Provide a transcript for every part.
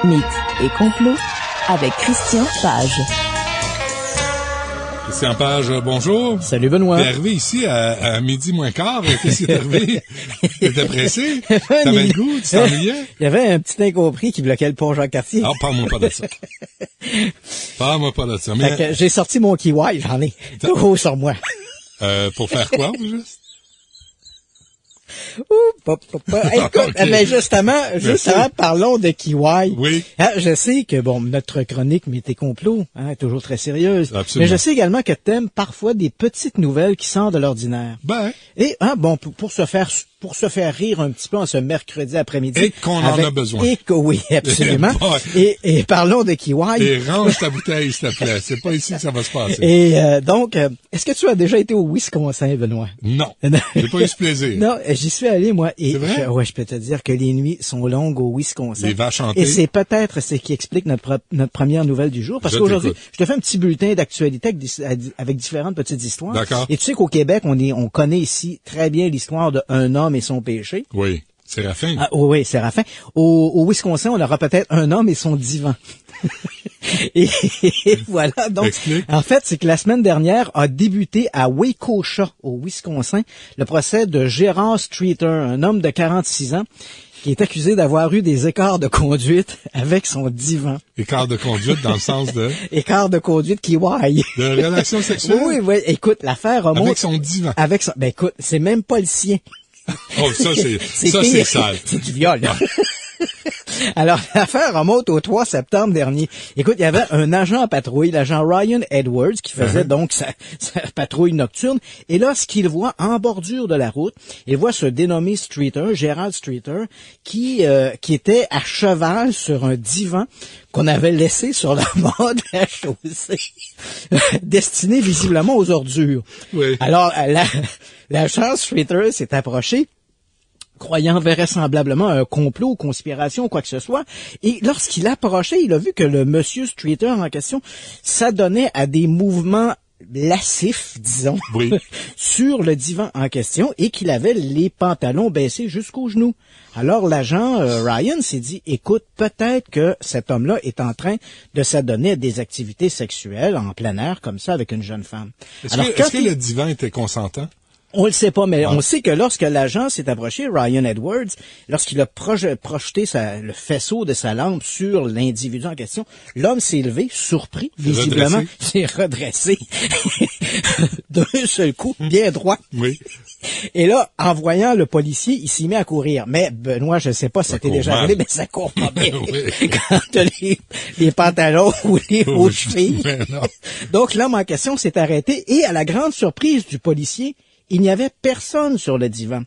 mythes et complots avec Christian Page. Christian Page, bonjour. Salut Benoît. T'es arrivé ici à midi moins quart. Qu'est-ce qui est arrivé? T'étais pressé? T'avais le goût? Tu t'ennuyais? Il y avait un petit incompris qui bloquait le pont Jean-Cartier. Ah, parle-moi pas de ça. Parle-moi pas de ça. Mais... Fait que j'ai sorti mon kiwi, j'en ai. Tout sur moi. Pour faire quoi, juste? Écoute, Okay. mais justement, parlons de kiwi. Oui. Je sais que, notre chronique Mythes et complots, est toujours très sérieuse. Absolument. Mais je sais également que t'aimes parfois des petites nouvelles qui sortent de l'ordinaire. Ben. Et, pour se faire rire un petit peu en ce mercredi après-midi. Et qu'on en a besoin. Et que, oui, absolument. Et parlons de kiwi. Et range ta bouteille, s'il te plaît. C'est pas ici que ça va se passer. Et donc, est-ce que tu as déjà été au Wisconsin, Benoît? Non. J'ai pas eu ce plaisir. Non, j'y suis allé, moi. Et c'est vrai? Je peux te dire que les nuits sont longues au Wisconsin. Les vaches hantées. Et c'est peut-être ce qui explique notre première nouvelle du jour. Parce qu'aujourd'hui, je te fais un petit bulletin d'actualité avec différentes petites histoires. D'accord. Et tu sais qu'au Québec, on connaît ici très bien l'histoire d'un homme et son péché. Oui. Séraphin. Ah, oui, Séraphin. Au Wisconsin, on aura peut-être un homme et son divan. et voilà, donc, Explique. En fait, c'est que la semaine dernière a débuté à Waukesha, au Wisconsin, le procès de Gerard Streeter, un homme de 46 ans, qui est accusé d'avoir eu des écarts de conduite avec son divan. Écart de conduite dans le sens de... Écarts de conduite kiwi. De relation sexuelle? Oui, écoute, l'affaire remonte... Avec son divan. Écoute, c'est même pas le sien. Oh, ça, c'est sale. C'est du viol. Alors, l'affaire remonte au 3 septembre dernier. Écoute, il y avait un agent en patrouille, l'agent Ryan Edwards, qui faisait donc sa patrouille nocturne. Et lorsqu'il voit en bordure de la route, il voit ce dénommé Streeter, Gerald Streeter, qui était à cheval sur un divan qu'on avait laissé sur le bord de la chaussée, destiné visiblement aux ordures. Oui. Alors, l'agent Streeter s'est approché, croyant vraisemblablement un complot, conspiration, quoi que ce soit. Et lorsqu'il approchait, il a vu que le monsieur Streeter en question s'adonnait à des mouvements lascifs, disons, oui. sur le divan en question et qu'il avait les pantalons baissés jusqu'aux genoux. Alors l'agent Ryan s'est dit, écoute, peut-être que cet homme-là est en train de s'adonner à des activités sexuelles en plein air comme ça avec une jeune femme. Est-ce que le divan était consentant? On le sait pas, mais on sait que lorsque l'agent s'est approché, Ryan Edwards, lorsqu'il a projeté le faisceau de sa lampe sur l'individu en question, l'homme s'est levé, surpris, visiblement, s'est redressé d'un seul coup, bien droit. Oui. Et là, en voyant le policier, il s'y met à courir. Mais Benoît, je sais pas si ça t'est déjà arrivé, mais ça court pas bien. Oui. Quand t'as les pantalons ou les hauts chevilles. Non. Donc l'homme en question s'est arrêté et à la grande surprise du policier, il n'y avait personne sur le divan.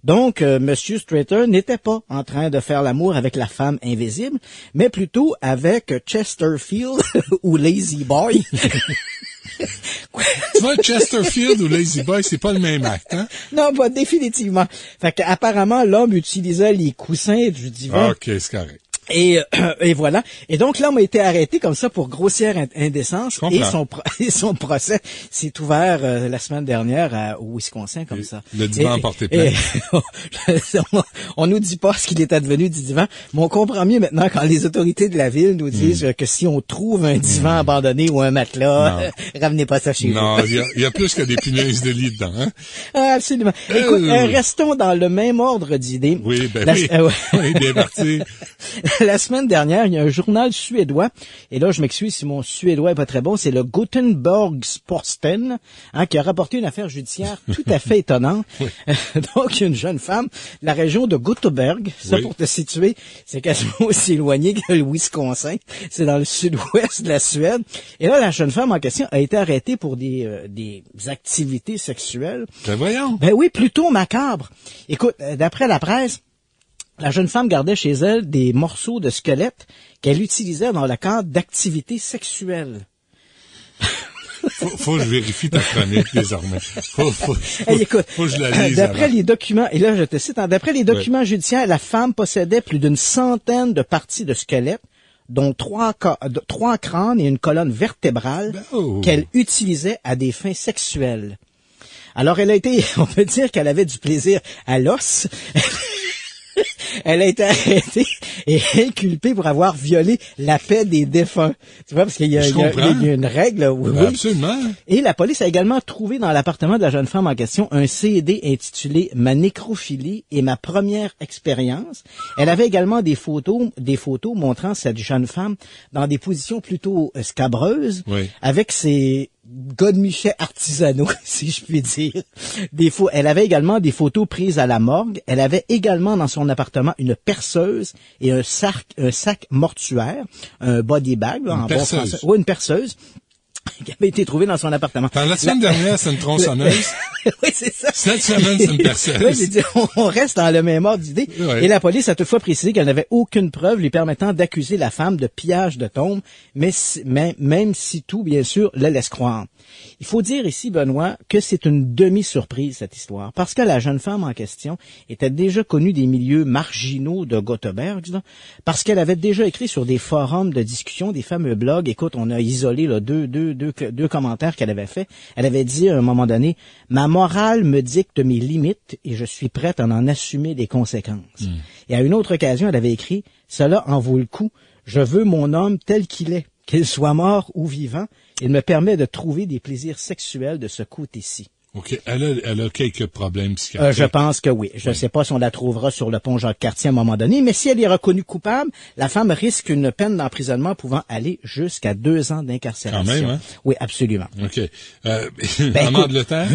Donc, Monsieur Streeter n'était pas en train de faire l'amour avec la femme invisible, mais plutôt avec Chesterfield ou Lazy Boy. Tu vois, Chesterfield ou Lazy Boy, c'est pas le même acte, hein? Non, pas définitivement. Fait qu'apparemment, l'homme utilisait les coussins du divan. OK, c'est correct. Et voilà. Et donc, l'homme a été arrêté comme ça pour grossière indécence. Et son procès s'est ouvert la semaine dernière au Wisconsin comme ça. Le divan a porté plainte. On nous dit pas ce qu'il est advenu du divan, mais on comprend mieux maintenant quand les autorités de la ville nous disent que si on trouve un divan abandonné ou un matelas, ramenez pas ça chez vous. Non, il y a plus que des punaises de lit dedans, hein? Ah, absolument. Écoute, restons dans le même ordre d'idées. Oui, oui, bien parti. La semaine dernière, il y a un journal suédois, et là, je m'excuse si mon suédois est pas très bon, c'est le Göteborgs-Posten, qui a rapporté une affaire judiciaire tout à fait étonnante. Donc, une jeune femme, la région de Göteborg, pour te situer, c'est quasiment aussi éloigné que le Wisconsin. C'est dans le sud-ouest de la Suède. Et là, la jeune femme en question a été arrêtée pour des activités sexuelles. Ben voyons. Ben oui, plutôt macabre. Écoute, d'après la presse, la jeune femme gardait chez elle des morceaux de squelette qu'elle utilisait dans le cadre d'activités sexuelles. Faut que je vérifie ta chronique désormais. Écoute, faut que je la lise d'après avant. les documents, et là je te cite, d'après les documents judiciaires, la femme possédait plus d'une centaine de parties de squelette, dont trois crânes et une colonne vertébrale qu'elle utilisait à des fins sexuelles. Alors elle a été, on peut dire qu'elle avait du plaisir à l'os. Elle a été arrêtée et inculpée pour avoir violé la paix des défunts. Tu vois, parce qu'il y a une règle. Oui. Absolument. Et la police a également trouvé dans l'appartement de la jeune femme en question un CD intitulé « Ma nécrophilie et ma première expérience ». Elle avait également des photos montrant cette jeune femme dans des positions plutôt scabreuses, avec ses godemichets artisanaux, si je puis dire. Elle avait également des photos prises à la morgue. Elle avait également dans son appartement une perceuse et un sac mortuaire, un body bag, là, en bon français. Oui, une perceuse qui avait été trouvée dans son appartement. La semaine dernière, c'est une tronçonneuse. Oui, c'est ça. Cette semaine, c'est une perceuse. Oui, j'ai dit, on reste dans le même ordre d'idée. Oui. Et la police a toutefois précisé qu'elle n'avait aucune preuve lui permettant d'accuser la femme de pillage de tombe, mais même si tout, bien sûr, le laisse croire. Il faut dire ici, Benoît, que c'est une demi-surprise, cette histoire, parce que la jeune femme en question était déjà connue des milieux marginaux de Göteborg, là, parce qu'elle avait déjà écrit sur des forums de discussion, des fameux blogs. Écoute, on a isolé là, deux commentaires qu'elle avait fait. Elle avait dit à un moment donné, « Ma morale me dicte mes limites et je suis prête à en assumer les conséquences. » Et à une autre occasion, elle avait écrit, « Cela en vaut le coup. Je veux mon homme tel qu'il est, qu'il soit mort ou vivant. Il me permet de trouver des plaisirs sexuels de ce côté-ci. » OK. Elle a quelques problèmes psychiatriques. Je pense que oui. Je ne sais pas si on la trouvera sur le pont Jacques-Cartier à un moment donné, mais si elle est reconnue coupable, la femme risque une peine d'emprisonnement pouvant aller jusqu'à 2 ans d'incarcération. Quand même, hein? Oui, absolument. OK. En Angleterre?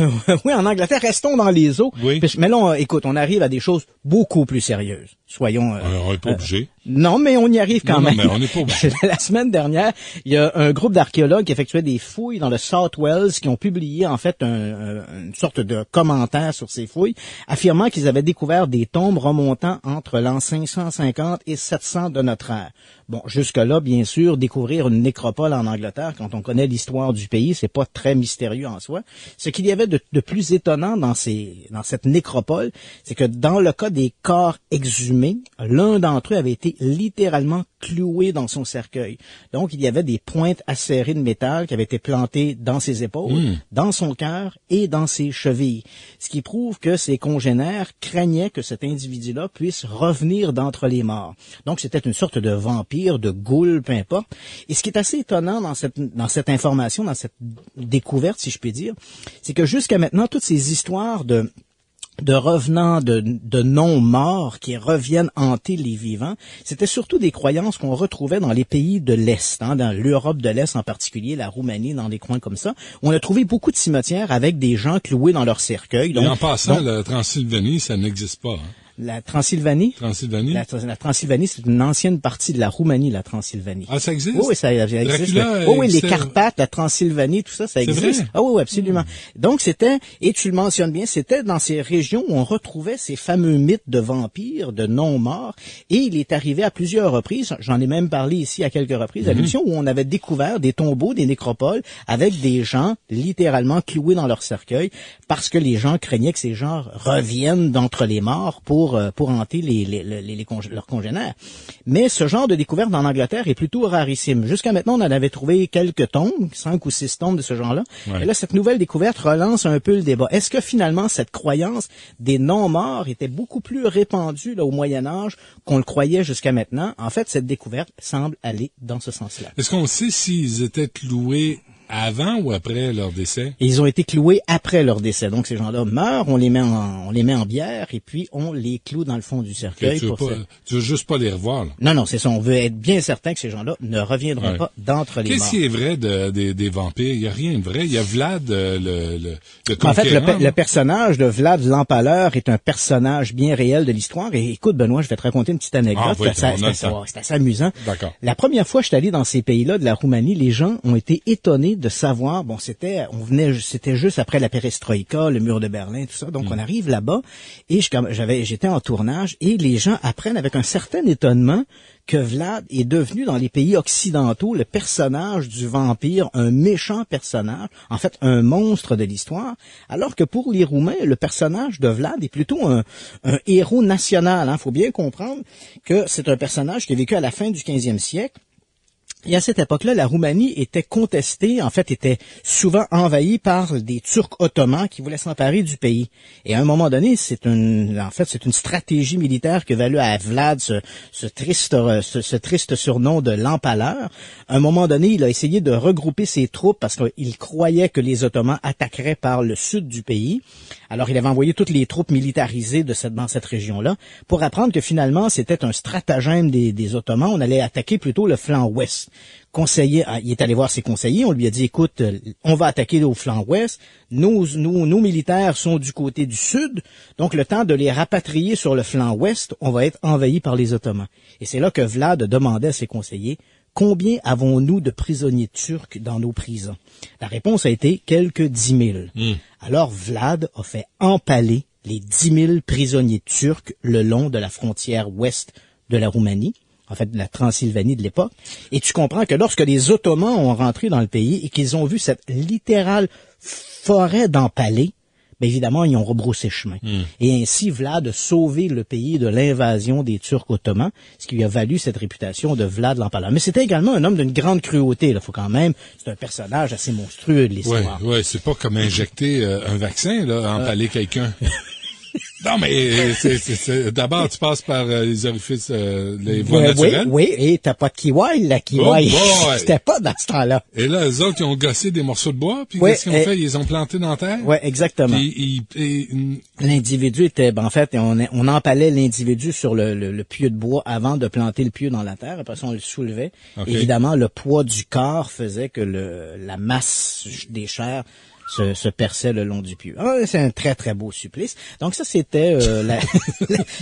Oui, en Angleterre, restons dans les eaux. Oui. Mais là, écoute, on arrive à des choses beaucoup plus sérieuses. Soyons... on n'est pas obligé. Non, mais on y arrive quand même. Non, mais on n'est pas obligé. La semaine dernière, il y a un groupe d'archéologues qui effectuait des fouilles dans le South Wales qui ont publié en fait une sorte de commentaire sur ces fouilles, affirmant qu'ils avaient découvert des tombes remontant entre l'an 550 et 700 de notre ère. Bon, jusque-là, bien sûr, découvrir une nécropole en Angleterre, quand on connaît l'histoire du pays, c'est pas très mystérieux en soi. Ce qu'il y avait de plus étonnant dans cette nécropole, c'est que dans le cas des corps exhumés, l'un d'entre eux avait été littéralement cloué dans son cercueil. Donc, il y avait des pointes acérées de métal qui avaient été plantées dans ses épaules, dans son cœur et dans ses chevilles. Ce qui prouve que ses congénères craignaient que cet individu-là puisse revenir d'entre les morts. Donc, c'était une sorte de vampire, de goule, peu importe. Et ce qui est assez étonnant dans cette information, dans cette découverte, si je puis dire, c'est que jusqu'à maintenant, toutes ces histoires de revenants, de non-morts qui reviennent hanter les vivants, c'était surtout des croyances qu'on retrouvait dans les pays de l'Est, hein, dans l'Europe de l'Est en particulier, la Roumanie, dans des coins comme ça, où on a trouvé beaucoup de cimetières avec des gens cloués dans leur cercueil. Et en passant, la Transylvanie, ça n'existe pas. Hein. La Transylvanie? La Transylvanie, c'est une ancienne partie de la Roumanie, la Transylvanie. Ah, ça existe? Oui, ça existe. Oui, les Carpates, la Transylvanie, tout ça, ça existe. Ah oui, absolument. Donc, et tu le mentionnes bien, c'était dans ces régions où on retrouvait ces fameux mythes de vampires, de non-morts, et il est arrivé à plusieurs reprises, j'en ai même parlé ici à quelques reprises, à l'émission où on avait découvert des tombeaux, des nécropoles, avec des gens littéralement cloués dans leur cercueil, parce que les gens craignaient que ces gens reviennent d'entre les morts pour hanter leurs congénères. Mais ce genre de découverte en Angleterre est plutôt rarissime. Jusqu'à maintenant, on en avait trouvé quelques tombes, 5 ou 6 tombes de ce genre-là. Ouais. Et là, cette nouvelle découverte relance un peu le débat. Est-ce que finalement, cette croyance des non-morts était beaucoup plus répandue là, au Moyen-Âge qu'on le croyait jusqu'à maintenant? En fait, cette découverte semble aller dans ce sens-là. Est-ce qu'on sait s'ils étaient cloués avant ou après leur décès? Et ils ont été cloués après leur décès. Donc, ces gens-là meurent, on les met en bière et puis on les cloue dans le fond du cercueil. Tu veux juste pas les revoir, là? Non, c'est ça. On veut être bien certain que ces gens-là ne reviendront pas d'entre les morts. Qu'est-ce qui est vrai des vampires? Il y a rien de vrai. Il y a Vlad, le en fait, le personnage de Vlad l'Empaleur est un personnage bien réel de l'histoire. Et écoute, Benoît, je vais te raconter une petite anecdote. C'est assez amusant. D'accord. La première fois que je suis allé dans ces pays-là de la Roumanie, les gens ont été étonnés de savoir, c'était juste après la perestroïka, le mur de Berlin, tout ça. Donc, on arrive là-bas et j'étais en tournage et les gens apprennent avec un certain étonnement que Vlad est devenu dans les pays occidentaux le personnage du vampire, un méchant personnage, en fait un monstre de l'histoire, alors que pour les Roumains, le personnage de Vlad est plutôt un héros national. Faut bien comprendre que c'est un personnage qui a vécu à la fin du 15e siècle. Et à cette époque-là, la Roumanie était contestée, en fait, était souvent envahie par des Turcs ottomans qui voulaient s'emparer du pays. Et à un moment donné, c'est une stratégie militaire que valut à Vlad ce triste surnom de l'Empaleur. À un moment donné, il a essayé de regrouper ses troupes parce qu'il croyait que les Ottomans attaqueraient par le sud du pays. Alors, il avait envoyé toutes les troupes militarisées dans cette région-là pour apprendre que finalement, c'était un stratagème des Ottomans. On allait attaquer plutôt le flanc ouest. Il est allé voir ses conseillers, on lui a dit, écoute, on va attaquer au flanc ouest, nos militaires sont du côté du sud, donc le temps de les rapatrier sur le flanc ouest, on va être envahis par les Ottomans. Et c'est là que Vlad demandait à ses conseillers, combien avons-nous de prisonniers turcs dans nos prisons? La réponse a été quelques 10 000. Alors Vlad a fait empaler les 10 000 prisonniers turcs le long de la frontière ouest de la Roumanie, en fait de la Transylvanie de l'époque. Et tu comprends que lorsque les Ottomans ont rentré dans le pays et qu'ils ont vu cette littérale forêt d'empalés, bien évidemment, ils ont rebroussé chemin. Et ainsi, Vlad a sauvé le pays de l'invasion des Turcs ottomans, ce qui lui a valu cette réputation de Vlad l'Empaleur. Mais c'était également un homme d'une grande cruauté. Là, faut quand même, c'est un personnage assez monstrueux de l'histoire. Ouais, c'est pas comme injecter un vaccin, là, empaler quelqu'un. Non, mais d'abord, tu passes par les orifices, les voies naturelles. Oui, et t'as pas de kiwi, la kiwi. C'était pas dans ce temps-là. Et là, eux autres, ils ont gossé des morceaux de bois, puis qu'est-ce qu'ils ont fait? Ils les ont plantés dans la terre? Oui, exactement. L'individu était, en fait, on empalait l'individu sur le pieu de bois avant de planter le pieu dans la terre. Après ça, on le soulevait. Okay. Évidemment, le poids du corps faisait que la masse des chairs se perçait le long du pieu. Ah, c'est un très, très beau supplice. Donc ça, c'était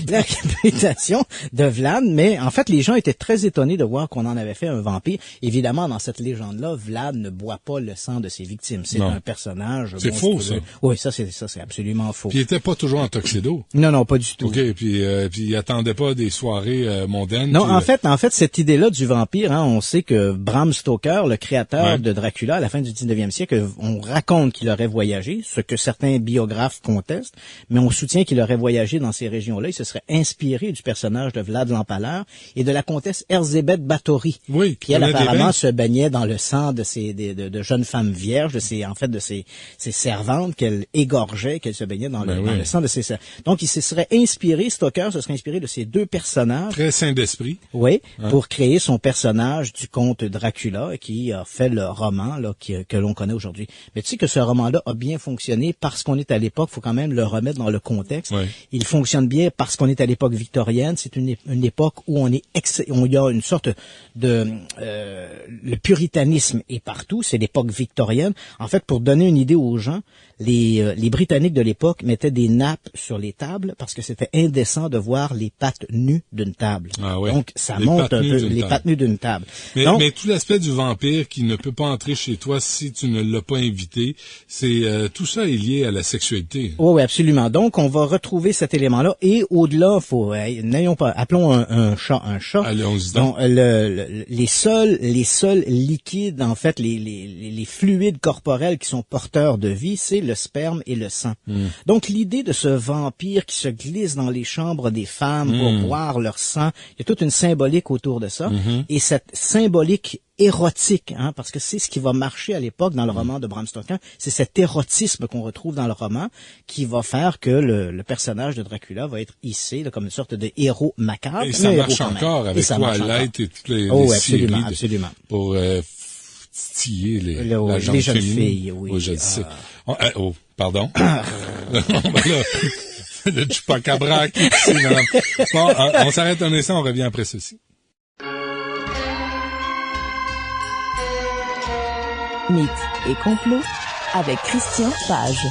la réputation de Vlad, mais en fait, les gens étaient très étonnés de voir qu'on en avait fait un vampire. Évidemment, dans cette légende-là, Vlad ne boit pas le sang de ses victimes. C'est un personnage. C'est faux, ça. Oui, ça, c'est absolument faux. Puis il était pas toujours en tuxedo. Non, pas du tout. OK, puis il attendait pas des soirées mondaines. Non, en fait, cette idée-là du vampire, on sait que Bram Stoker, le créateur de Dracula, à la fin du 19e siècle, on raconte qu'il aurait voyagé, ce que certains biographes contestent, mais on soutient qu'il aurait voyagé dans ces régions-là. Il se serait inspiré du personnage de Vlad l'Empaleur et de la comtesse Erzsébet Báthory, qui elle apparemment se baignait dans le sang de jeunes femmes vierges, de ses servantes qu'elle égorgeait, qu'elle se baignait dans le sang de ses servantes. Donc il se serait inspiré, Stoker se serait inspiré de ces deux personnages. Très saint d'esprit. Oui, pour créer son personnage du comte Dracula, qui a fait le roman là que l'on connaît aujourd'hui. Mais tu sais que ce roman-là a bien fonctionné parce qu'on est à l'époque, faut quand même le remettre dans le contexte. Oui. Il fonctionne bien parce qu'on est à l'époque victorienne. C'est une époque où il y a une sorte de le puritanisme est partout. C'est l'époque victorienne. En fait, pour donner une idée aux gens, les Britanniques de l'époque mettaient des nappes sur les tables parce que c'était indécent de voir les pattes nues d'une table. Ah ouais. Donc ça monte un peu les pattes nues d'une table. Mais tout l'aspect du vampire qui ne peut pas entrer chez toi si tu ne l'as pas invité, c'est tout ça est lié à la sexualité. Oui, absolument. Donc on va retrouver cet élément-là et au-delà, appelons un chat un chat. Allons-y donc. Les seuls liquides, en fait, les fluides corporels qui sont porteurs de vie, c'est le sperme et le sang. Donc l'idée de ce vampire qui se glisse dans les chambres des femmes pour boire leur sang, il y a toute une symbolique autour de ça. Et cette symbolique érotique, parce que c'est ce qui va marcher à l'époque dans le roman de Bram Stoker, c'est cet érotisme qu'on retrouve dans le roman qui va faire que le personnage de Dracula va être hissé là, comme une sorte de héros macabre. Et ça marche encore avec Twilight et toutes les séries absolument. Pour titiller les jeunes filles. Oui, je sais. Pardon. Le chupacabra qui Bon, on s'arrête un instant, on revient après ceci. Mythes et complots avec Christian Page.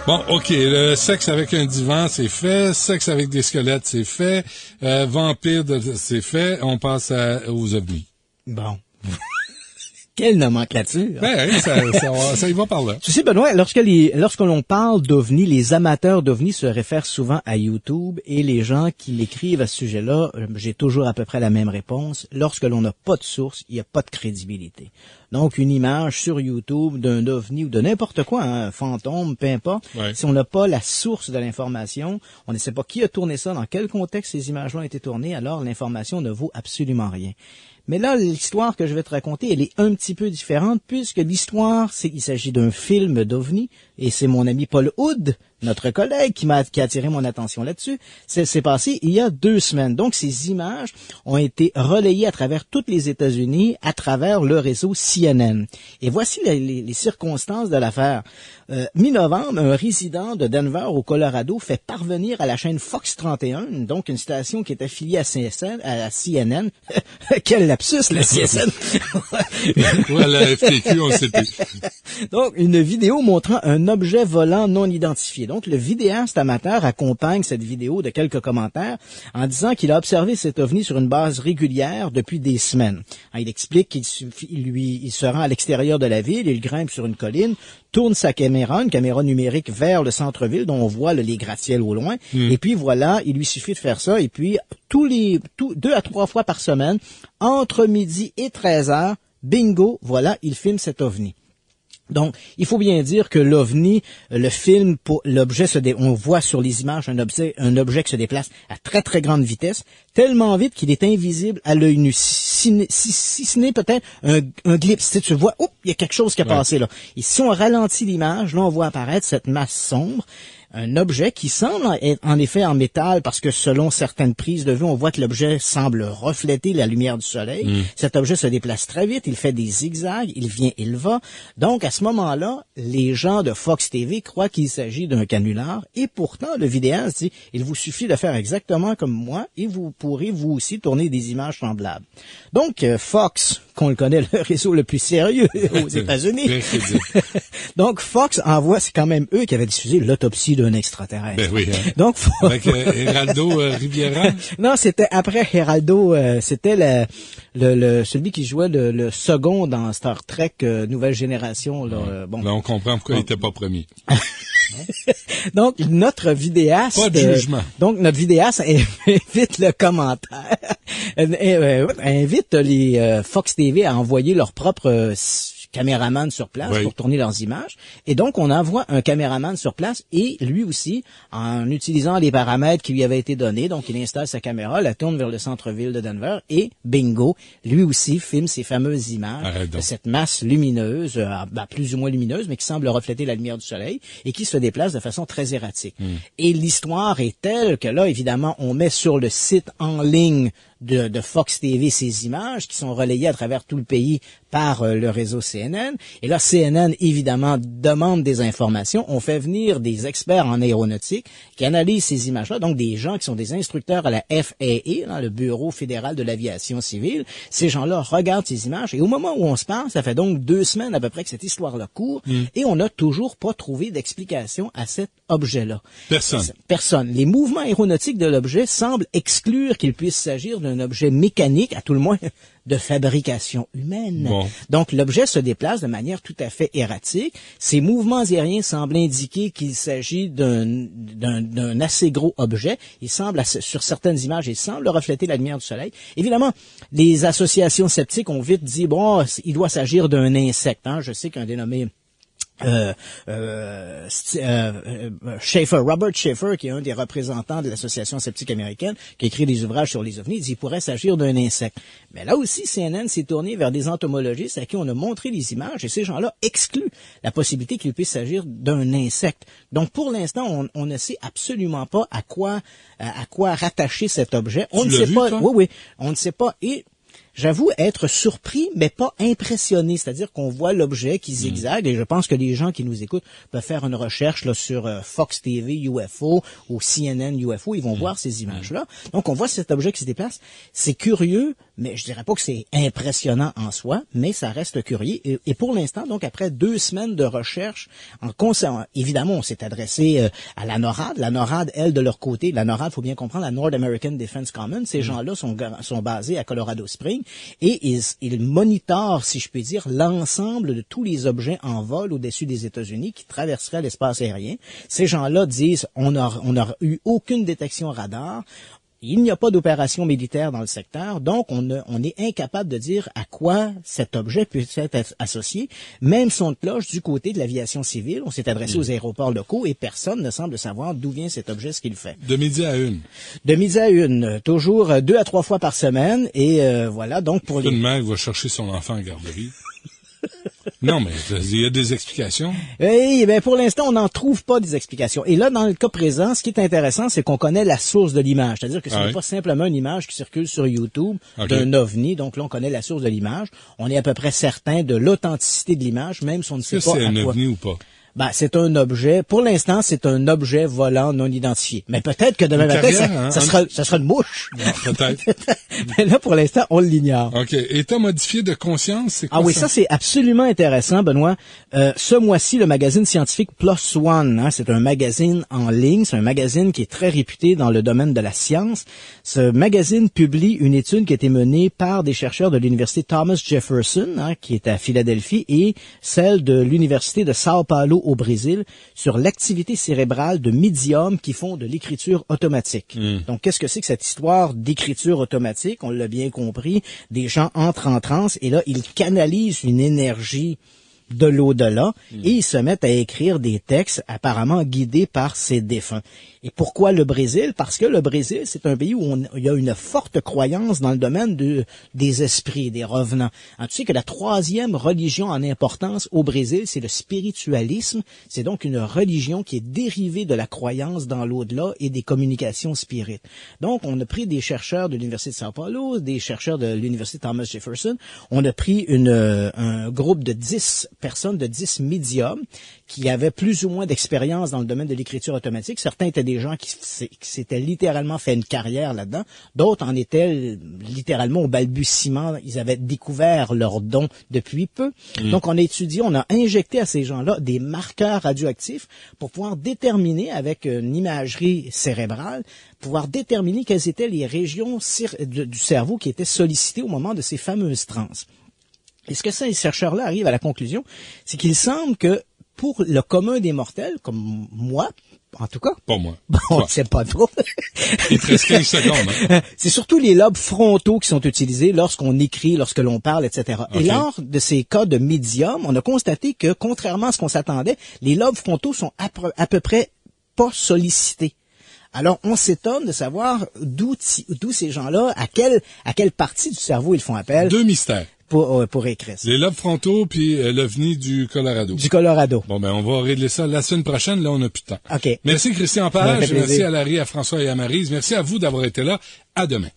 Bon, OK, le sexe avec un divan, c'est fait. Sexe avec des squelettes, c'est fait. Vampire, c'est fait. On passe aux ovnis. Bon. Quelle nomenclature! Ça y va par là. Tu sais, Benoît, lorsque l'on parle d'ovnis, les amateurs d'ovnis se réfèrent souvent à YouTube et les gens qui l'écrivent à ce sujet-là, j'ai toujours à peu près la même réponse. Lorsque l'on n'a pas de source, il n'y a pas de crédibilité. donc une image sur YouTube d'un ovni ou de n'importe quoi, un fantôme, peu importe, si on n'a pas la source de l'information, on ne sait pas qui a tourné ça, dans quel contexte ces images-là ont été tournées, alors l'information ne vaut absolument rien. Mais là, l'histoire que je vais te raconter, elle est un petit peu différente, puisque l'histoire, il s'agit d'un film d'OVNI, et c'est mon ami Paul Hood, notre collègue, qui a attiré mon attention là-dessus. C'est passé il y a 2 semaines. Donc, ces images ont été relayées à travers toutes les États-Unis, à travers le réseau CNN. Et voici les circonstances de l'affaire. Mi-novembre, un résident de Denver, au Colorado, fait parvenir à la chaîne Fox 31, donc une station qui est affiliée à CNN. Quel lapsus, la CNN! Ouais, la FTQ, on sait plus. Donc, une vidéo montrant un objet volant non identifié. Donc, le vidéaste amateur accompagne cette vidéo de quelques commentaires en disant qu'il a observé cet ovni sur une base régulière depuis des semaines. Il explique qu'il se rend à l'extérieur de la ville, il grimpe sur une colline, tourne sa caméra, une caméra numérique vers le centre-ville dont on voit les gratte-ciel au loin. Et puis voilà, il lui suffit de faire ça. Et puis, 2 à 3 fois par semaine, entre midi et 13h, bingo, voilà, il filme cet ovni. Donc, il faut bien dire que l'OVNI, le film, on voit sur les images un objet qui se déplace à très très grande vitesse, tellement vite qu'il est invisible à l'œil nu. Si ce n'est peut-être un glimpse, si tu vois, il y a quelque chose qui a passé là. Et si on ralentit l'image, là on voit apparaître cette masse sombre. Un objet qui semble être en effet en métal parce que selon certaines prises de vue, on voit que l'objet semble refléter la lumière du soleil. Cet objet se déplace très vite, il fait des zigzags, il vient, il va. Donc à ce moment-là, les gens de Fox TV croient qu'il s'agit d'un canular et pourtant le vidéaste dit, il vous suffit de faire exactement comme moi et vous pourrez vous aussi tourner des images semblables. Donc Fox, qu'on le connaît, le réseau le plus sérieux aux États-Unis. Donc Fox envoie, c'est quand même eux qui avaient diffusé l'autopsie d'un extraterrestre. Ben oui. Hein. Donc avec Geraldo Riviera. Non, c'était après Geraldo, c'était celui qui jouait le second dans Star Trek Nouvelle Génération. Là, bon. Là, on comprend pourquoi il n'était pas premier. Donc, notre vidéaste... Pas de jugement. Donc, notre vidéaste invite le commentaire, invite les Fox TV à envoyer leur propre caméraman sur place pour tourner leurs images. Et donc, on envoie un caméraman sur place et lui aussi, en utilisant les paramètres qui lui avaient été donnés, donc il installe sa caméra, la tourne vers le centre-ville de Denver et bingo, lui aussi filme ces fameuses images de cette masse lumineuse, plus ou moins lumineuse, mais qui semble refléter la lumière du soleil et qui se déplace de façon très erratique. Et l'histoire est telle que là, évidemment, on met sur le site en ligne de Fox TV ces images qui sont relayées à travers tout le pays par le réseau CNN. Et là, CNN, évidemment, demande des informations. On fait venir des experts en aéronautique qui analysent ces images-là, donc des gens qui sont des instructeurs à la FAA, le Bureau fédéral de l'aviation civile. Ces gens-là regardent ces images et au moment où on se parle, ça fait donc 2 semaines à peu près que cette histoire-là court et on n'a toujours pas trouvé d'explication à cet objet-là. Personne. Les mouvements aéronautiques de l'objet semblent exclure qu'il puisse s'agir d'un objet mécanique, à tout le moins de fabrication humaine. Bon. Donc, l'objet se déplace de manière tout à fait erratique. Ces mouvements aériens semblent indiquer qu'il s'agit d'un assez gros objet. Il semble, sur certaines images, il semble refléter la lumière du soleil. Évidemment, les associations sceptiques ont vite dit, bon, il doit s'agir d'un insecte. Je sais qu'un dénommé Robert Schaeffer, qui est un des représentants de l'association sceptique américaine, qui écrit des ouvrages sur les ovnis, dit qu'il pourrait s'agir d'un insecte. Mais là aussi, CNN s'est tourné vers des entomologistes à qui on a montré les images et ces gens-là excluent la possibilité qu'il puisse s'agir d'un insecte. Donc, pour l'instant, on ne sait absolument pas à quoi rattacher cet objet. On ne sait pas. Oui, on ne sait pas. Et j'avoue être surpris, mais pas impressionné. C'est-à-dire qu'on voit l'objet qui zigzague, et je pense que les gens qui nous écoutent peuvent faire une recherche là, sur Fox TV UFO ou CNN UFO, ils vont voir ces images-là. Donc, on voit cet objet qui se déplace. C'est curieux, mais je dirais pas que c'est impressionnant en soi, mais ça reste curieux. Et pour l'instant, donc, après 2 semaines de recherche, évidemment, on s'est adressé à la NORAD. La NORAD, elle, de leur côté, la NORAD, faut bien comprendre, la North American Defense Command, ces gens-là sont basés à Colorado Springs. Et ils monitorent, si je puis dire, l'ensemble de tous les objets en vol au-dessus des États-Unis qui traverseraient l'espace aérien. Ces gens-là disent, on n'a eu aucune détection radar. Il n'y a pas d'opération militaire dans le secteur, donc on est incapable de dire à quoi cet objet peut être associé. Même son de cloche du côté de l'aviation civile, on s'est adressé aux aéroports locaux et personne ne semble savoir d'où vient cet objet, ce qu'il fait. De midi à une. De midi à une, toujours 2 à 3 fois par semaine, et voilà, donc pour les... Une mère va chercher son enfant en garderie. Non, mais il y a des explications. Oui, ben pour l'instant, on n'en trouve pas des explications. Et là, dans le cas présent, ce qui est intéressant, c'est qu'on connaît la source de l'image. C'est-à-dire que ce n'est pas simplement une image qui circule sur YouTube d'un ovni. Donc là, on connaît la source de l'image. On est à peu près certain de l'authenticité de l'image, même si on ne sait pas à quoi. C'est un ovni ou pas? Ben, c'est un objet, pour l'instant, c'est un objet volant non identifié. Mais peut-être que demain matin, ça sera une mouche. Non, peut-être. Mais là, pour l'instant, on l'ignore. OK. État modifié de conscience, c'est quoi? Ah oui, ça, c'est absolument intéressant, Benoît. Ce mois-ci, le magazine scientifique PLOS ONE, c'est un magazine en ligne, c'est un magazine qui est très réputé dans le domaine de la science. Ce magazine publie une étude qui a été menée par des chercheurs de l'université Thomas Jefferson, qui est à Philadelphie, et celle de l'université de Sao Paulo au Brésil, sur l'activité cérébrale de médiums qui font de l'écriture automatique. Donc, qu'est-ce que c'est que cette histoire d'écriture automatique? On l'a bien compris. Des gens entrent en transe et là, ils canalisent une énergie de l'au-delà et ils se mettent à écrire des textes apparemment guidés par ces défunts. Et pourquoi le Brésil? Parce que le Brésil, c'est un pays où il y a une forte croyance dans le domaine des esprits, des revenants. Alors, tu sais que la 3e religion en importance au Brésil, c'est le spiritualisme. C'est donc une religion qui est dérivée de la croyance dans l'au-delà et des communications spirites. Donc, on a pris des chercheurs de l'Université de Sao Paulo, des chercheurs de l'Université Thomas Jefferson. On a pris un groupe de 10 personnes, de 10 médiums qui avaient plus ou moins d'expérience dans le domaine de l'écriture automatique. Certains étaient des gens qui s'étaient littéralement fait une carrière là-dedans. D'autres en étaient littéralement au balbutiement. Ils avaient découvert leur don depuis peu. Donc, on a injecté à ces gens-là des marqueurs radioactifs pour pouvoir déterminer avec une imagerie cérébrale, pouvoir déterminer quelles étaient les régions du cerveau qui étaient sollicitées au moment de ces fameuses transes. Et ce que ces chercheurs-là arrivent à la conclusion, c'est qu'il semble que pour le commun des mortels, comme moi, en tout cas. Pas moi. Bon, c'est pas trop. Il te reste 15 secondes. Hein? C'est surtout les lobes frontaux qui sont utilisés lorsqu'on écrit, lorsque l'on parle, etc. Okay. Et lors de ces cas de médium, on a constaté que, contrairement à ce qu'on s'attendait, les lobes frontaux sont à peu près pas sollicités. Alors, on s'étonne de savoir d'où ces gens-là, à quelle partie du cerveau ils font appel. 2 mystères. Pour écrire ça. Les lobes frontaux puis l'OVNI du Colorado. Du Colorado. Bon, ben, on va régler ça la semaine prochaine. Là, on n'a plus de temps. OK. Merci, Christian Page. Merci à Larry, à François et à Maryse. Merci à vous d'avoir été là. À demain.